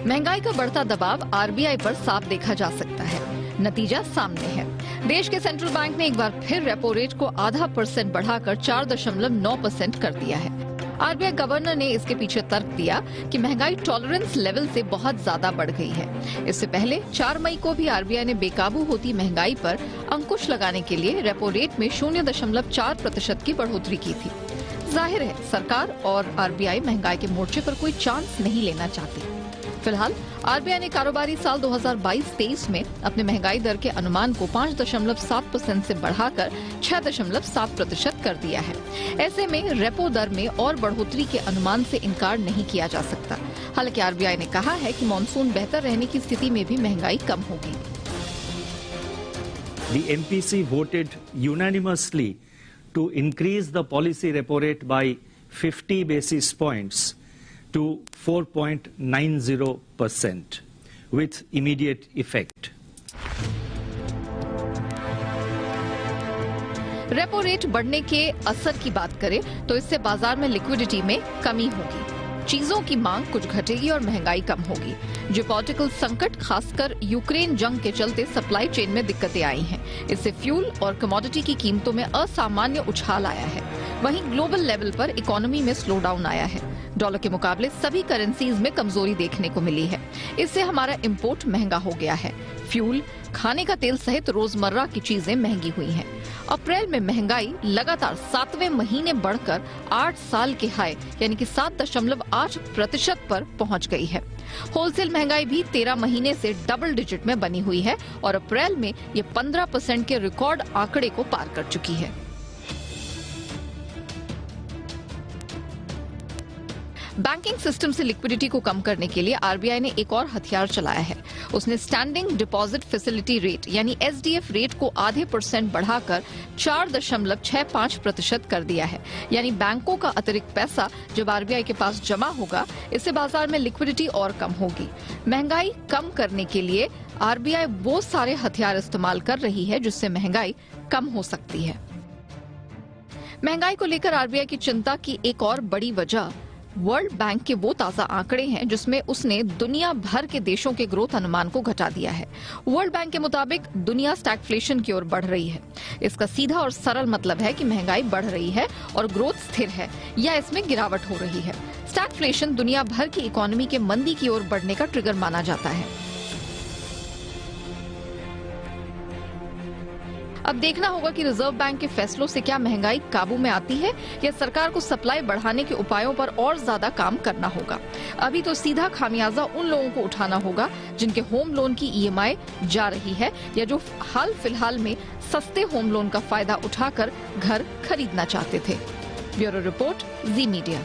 महंगाई का बढ़ता दबाव आरबीआई पर साफ देखा जा सकता है। नतीजा सामने है। देश के सेंट्रल बैंक ने एक बार फिर रेपो रेट को ½ % बढ़ाकर 4.9% कर दिया है। आरबीआई गवर्नर ने इसके पीछे तर्क दिया कि महंगाई टॉलरेंस लेवल से बहुत ज्यादा बढ़ गई है। इससे पहले 4 मई को भी आरबीआई ने बेकाबू होती महंगाई पर अंकुश लगाने के लिए रेपो रेट में 0.4% की बढ़ोतरी की थी। जाहिर है सरकार और आरबीआई महंगाई के मोर्चे पर कोई चांस नहीं लेना चाहती। फिलहाल आरबीआई ने कारोबारी साल 2022-23 में अपने महंगाई दर के अनुमान को 5.7% से बढ़ाकर 6.7% कर दिया है। ऐसे में रेपो दर में और बढ़ोतरी के अनुमान से इनकार नहीं किया जा सकता। हालांकि आरबीआई ने कहा है कि मॉनसून बेहतर रहने की स्थिति में भी महंगाई कम होगी। The MPC voted unanimously to increase the policy repo rate by 50 basis points to 4.90% with immediate effect. Repo rate बढ़ने के असर की बात करें तो इससे बाजार में लिक्विडिटी में कमी होगी, चीजों की मांग कुछ घटेगी और महंगाई कम होगी। जियोपॉलिटिकल संकट खासकर यूक्रेन जंग के चलते सप्लाई चेन में दिक्कतें आई हैं। इससे फ्यूल और कमोडिटी की कीमतों में असामान्य उछाल आया है। वहीं ग्लोबल लेवल पर इकोनॉमी में स्लो डाउन आया है। डॉलर के मुकाबले सभी करेंसीज में कमजोरी देखने को मिली है। इससे हमारा इंपोर्ट महंगा हो गया है। फ्यूल, खाने का तेल सहित रोजमर्रा की चीजें महंगी हुई हैं। अप्रैल में महंगाई लगातार 7वें महीने बढ़कर 8 साल के हाई यानी कि 7.8% पर पहुंच गई है। होलसेल महंगाई भी 13 महीने से डबल डिजिट में बनी हुई है और अप्रैल में ये 15% के रिकॉर्ड आंकड़े को पार कर चुकी है। बैंकिंग सिस्टम से लिक्विडिटी को कम करने के लिए आरबीआई ने एक और हथियार चलाया है। उसने स्टैंडिंग डिपॉजिट फैसिलिटी रेट यानी एसडीएफ रेट को ½ % बढ़ाकर 4.65% कर दिया है। यानी बैंकों का अतिरिक्त पैसा जब आरबीआई के पास जमा होगा, इससे बाजार में लिक्विडिटी और कम होगी। महंगाई कम करने के लिए आरबीआई वो सारे हथियार इस्तेमाल कर रही है जिससे महंगाई कम हो सकती है। महंगाई को लेकर आरबीआई की चिंता की एक और बड़ी वजह वर्ल्ड बैंक के वो ताजा आंकड़े हैं जिसमें उसने दुनिया भर के देशों के ग्रोथ अनुमान को घटा दिया है। वर्ल्ड बैंक के मुताबिक दुनिया स्टैगफ्लेशन की ओर बढ़ रही है। इसका सीधा और सरल मतलब है कि महंगाई बढ़ रही है और ग्रोथ स्थिर है या इसमें गिरावट हो रही है। स्टैगफ्लेशन दुनिया भर की इकोनॉमी के मंदी की ओर बढ़ने का ट्रिगर माना जाता है। अब देखना होगा कि रिजर्व बैंक के फैसलों से क्या महंगाई काबू में आती है या सरकार को सप्लाई बढ़ाने के उपायों पर और ज्यादा काम करना होगा। अभी तो सीधा खामियाजा उन लोगों को उठाना होगा जिनके होम लोन की ईएमआई जा रही है या जो हाल फिलहाल में सस्ते होम लोन का फायदा उठाकर घर खरीदना चाहते थे। ब्यूरो रिपोर्ट, जी मीडिया।